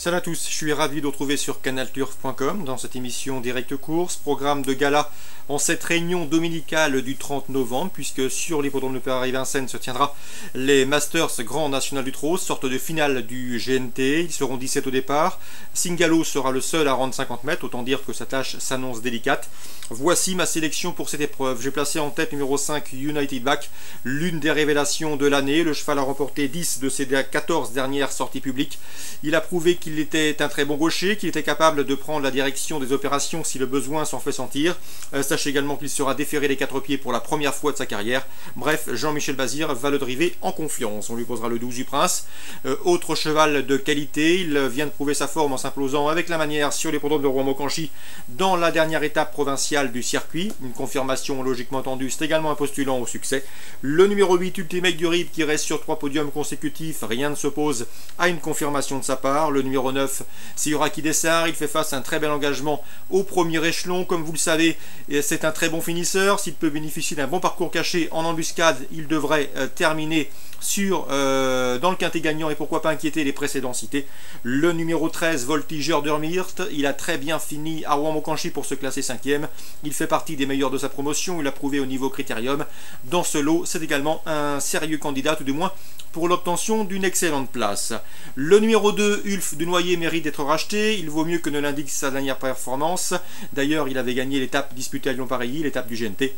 Salut à tous, je suis ravi de vous retrouver sur canalturf.com dans cette émission Direct Course, programme de gala en cette réunion dominicale du 30 novembre, puisque sur l'hippodrome de Paris-Vincennes se tiendra les Masters Grand National du Trot, sorte de finale du GNT. Ils seront 17 au départ. Singalo sera le seul à rendre 50 mètres, autant dire que sa tâche s'annonce délicate. Voici ma sélection pour cette épreuve. J'ai placé en tête numéro 5 United Back, l'une des révélations de l'année. Le cheval a remporté 10 de ses 14 dernières sorties publiques. Il a prouvé qu'il était un très bon gaucher, qu'il était capable de prendre la direction des opérations si le besoin s'en fait sentir. Sachez également qu'il sera déféré les 4 pieds pour la première fois de sa carrière. Bref, Jean-Michel Bazir va le driver en confiance. On lui posera le 12 du Prince. Autre cheval de qualité, il vient de prouver sa forme en s'imposant avec la manière sur l'hippodrome de Rouen-Mocanchi dans la dernière étape provinciale du circuit. Une confirmation logiquement tendue, c'est également un postulant au succès. Le numéro 8, Ultimate du Rib, qui reste sur 3 podiums consécutifs, rien ne s'oppose à une confirmation de sa part. Le numéro 9, c'est Uraki Dessart, il fait face à un très bel engagement au premier échelon, comme vous le savez, c'est un très bon finisseur. S'il peut bénéficier d'un bon parcours caché en embuscade, il devrait terminer dans le quintet gagnant et pourquoi pas inquiéter les précédents cités. Le numéro 13, Voltigeur d'Urmirt, il a très bien fini à Rouen-Mocanchi pour se classer 5e. Il fait partie des meilleurs de sa promotion, il a prouvé au niveau critérium. Dans ce lot, c'est également un sérieux candidat, tout du moins pour l'obtention d'une excellente place. Le numéro 2, Ulf de Noyer, mérite d'être racheté. Il vaut mieux que ne l'indique sa dernière performance. D'ailleurs, il avait gagné l'étape disputée à Lyon-Pareilly, l'étape du GNT.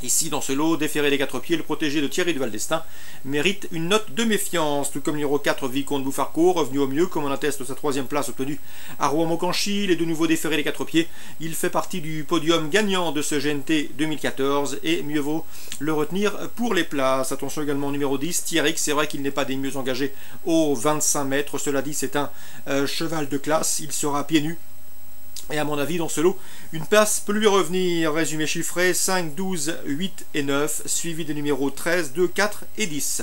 Ici, dans ce lot, déféré les 4 pieds, le protégé de Thierry de Valdestin mérite une note de méfiance, tout comme le numéro 4, Vicomte Bouffarco, revenu au mieux, comme on atteste sa 3e place obtenue à Rouen-Mocanchi. Il est de nouveau déféré les 4 pieds. Il fait partie du podium gagnant de ce GNT 2014 et mieux vaut le retenir pour les places. Attention également au numéro 10, Thierry, c'est vrai qu'il n'est pas des mieux engagés aux 25 mètres. Cela dit, c'est un cheval de classe. Il sera pieds nus. Et à mon avis, dans ce lot, une place peut lui revenir. Résumé chiffré, 5, 12, 8 et 9, suivi des numéros 13, 2, 4 et 10.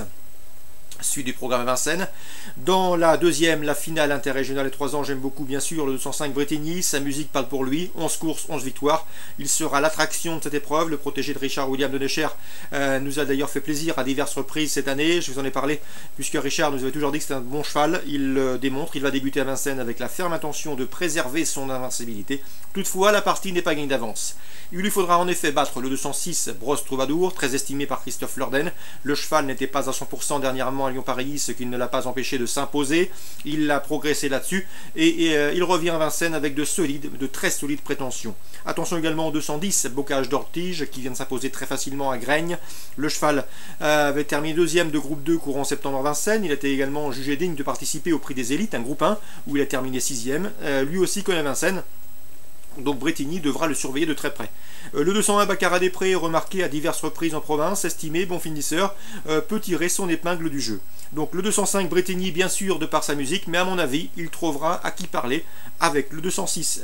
Suite du programme à Vincennes. Dans la deuxième, la finale interrégionale et 3 ans, j'aime beaucoup bien sûr le 205 Bretigny, sa musique parle pour lui, 11 courses, 11 victoires. Il sera l'attraction de cette épreuve. Le protégé de Richard William de Necher nous a d'ailleurs fait plaisir à diverses reprises cette année. Je vous en ai parlé puisque Richard nous avait toujours dit que c'était un bon cheval. Il le démontre, il va débuter à Vincennes avec la ferme intention de préserver son invincibilité. Toutefois, la partie n'est pas gagnée d'avance. Il lui faudra en effet battre le 206 Brosse Troubadour, très estimé par Christophe Lorden. Le cheval n'était pas à 100% dernièrement à Lyon-Pareilly, ce qui ne l'a pas empêché de s'imposer. Il a progressé là-dessus et il revient à Vincennes avec de très solides prétentions. Attention également au 210 Bocage d'Ortige qui vient de s'imposer très facilement à Graigne. Le cheval avait terminé 2e de groupe 2 courant septembre à Vincennes. Il a été également jugé digne de participer au prix des élites, un groupe 1 où il a terminé 6e. Lui aussi connaît Vincennes. Donc Bretigny devra le surveiller de très près. Le 201 Baccarat des Prés, remarqué à diverses reprises en province, estimé, bon finisseur, peut tirer son épingle du jeu. Donc le 205 Bretigny, bien sûr, de par sa musique, mais à mon avis, il trouvera à qui parler avec le 206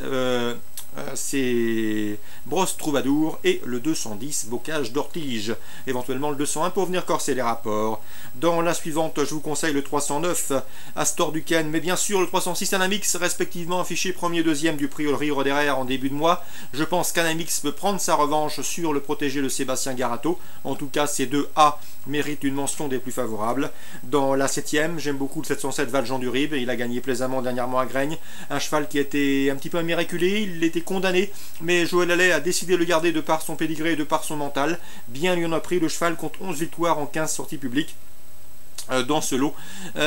c'est Brosse Troubadour et le 210 Bocage d'Ortige. Éventuellement le 201 pour venir corser les rapports. Dans la suivante, je vous conseille le 309 Astor Duquesne, mais bien sûr le 306 Anamix, respectivement affiché 1er et 2e du prix Rio Roderer en début de mois. Je pense qu'Anamix peut prendre sa revanche sur le protégé de Sébastien Garato. En tout cas, ces deux A méritent une mention des plus favorables. Dans la 7e, j'aime beaucoup le 707 Valjean du Rib. Il a gagné plaisamment dernièrement à Graigne. Un cheval qui était un petit peu miraculé. Il était condamné, mais Joël Allais a décidé de le garder de par son pédigré et de par son mental. Bien lui en a pris. Le cheval compte 11 victoires en 15 sorties publiques. Dans ce lot,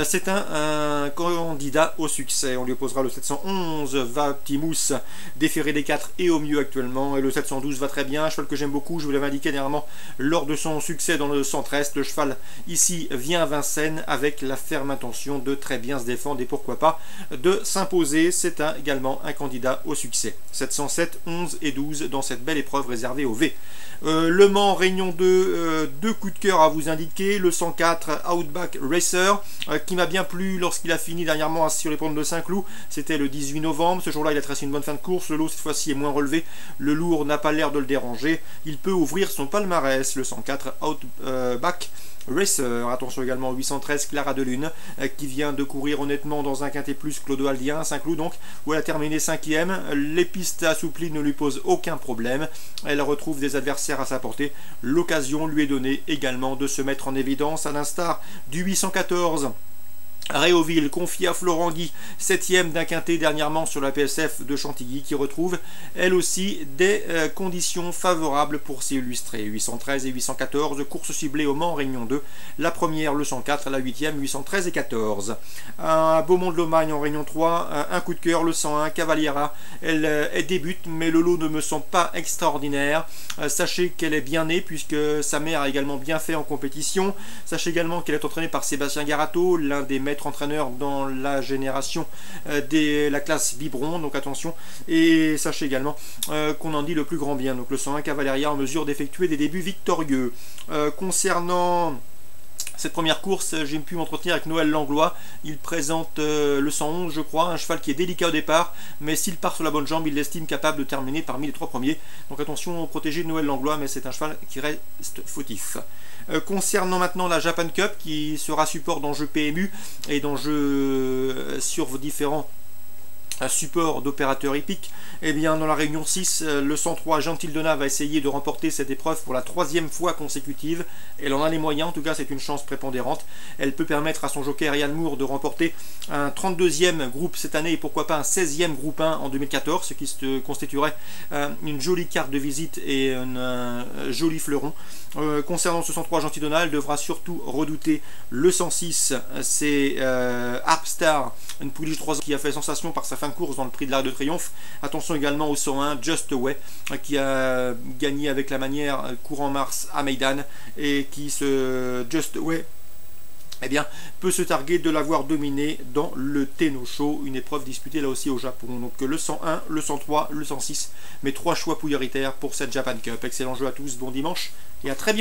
c'est un candidat au succès. On lui opposera le 711 Vatimous, déféré des 4 et au mieux actuellement, et le 712 va très bien, un cheval que j'aime beaucoup. Je vous l'avais indiqué dernièrement lors de son succès dans le centre-est. Le cheval ici vient à Vincennes avec la ferme intention de très bien se défendre et pourquoi pas de s'imposer. C'est également un candidat au succès. 707, 11 et 12 dans cette belle épreuve réservée au V. Le Mans Réunion 2, deux coups de cœur à vous indiquer. Le 104 Outback Racer qui m'a bien plu lorsqu'il a fini dernièrement sur les pentes de Saint-Cloud. C'était le 18 novembre. Ce jour-là, il a tracé une bonne fin de course. Le lot, cette fois-ci, est moins relevé. Le lourd n'a pas l'air de le déranger. Il peut ouvrir son palmarès. Le 104 Outback Racer. Attention également au 813 Clara de Lune qui vient de courir honnêtement dans un quintet plus Clodo Aldien, Saint-Cloud donc, où elle a terminé 5e. Les pistes assouplies ne lui posent aucun problème. Elle retrouve des adversaires à sa portée. L'occasion lui est donnée également de se mettre en évidence à l'instar du 814 Réauville, confié à Florent Guy, 7ème d'un quintet dernièrement sur la PSF de Chantilly, qui retrouve elle aussi des conditions favorables pour s'illustrer. 813 et 814, course ciblée au Mans, Réunion 2. La première, le 104, la 8ème, 813 et 14. À Beaumont-de-Lomagne en Réunion 3, un coup de cœur, le 101, Cavaliera. Elle débute, mais le lot ne me semble pas extraordinaire. Sachez qu'elle est bien née, puisque sa mère a également bien fait en compétition. Sachez également qu'elle est entraînée par Sébastien Garato, l'un des maîtres entraîneur dans la génération de la classe biberon, donc attention, et sachez également qu'on en dit le plus grand bien. Donc le 101 Cavaleria en mesure d'effectuer des débuts victorieux. Concernant cette première course, j'ai pu m'entretenir avec Noël Langlois. Il présente le 111, je crois, un cheval qui est délicat au départ, mais s'il part sur la bonne jambe, il l'estime capable de terminer parmi les 3 premiers. Donc attention au protégé de Noël Langlois, mais c'est un cheval qui reste fautif. Concernant maintenant la Japan Cup, qui sera support d'enjeux PMU et d'enjeux sur vos différents support d'opérateurs hippiques, et bien dans la réunion 6, le 103 Jean Tildona va essayer de remporter cette épreuve pour la 3e fois consécutive. Elle en a les moyens, en tout cas c'est une chance prépondérante. Elle peut permettre à son jockey Ryan Moore de remporter un 32e groupe cette année et pourquoi pas un 16e groupe 1 en 2014, ce qui se constituerait une jolie carte de visite et un joli fleuron. Concernant ce 103 Jean Tildona, elle devra surtout redouter le 106, c'est Harpstar, une pouliche 3 ans qui a fait sensation par sa fin de course dans le prix de l'Arc de Triomphe. Attention également au 101 Just Away, qui a gagné avec la manière courant mars à Meydan, et qui se Just Away eh bien, peut se targuer de l'avoir dominé dans le Tenno Show, une épreuve disputée là aussi au Japon. Donc le 101, le 103, le 106, mes 3 choix prioritaires pour cette Japan Cup. Excellent jeu à tous, bon dimanche et à très bientôt.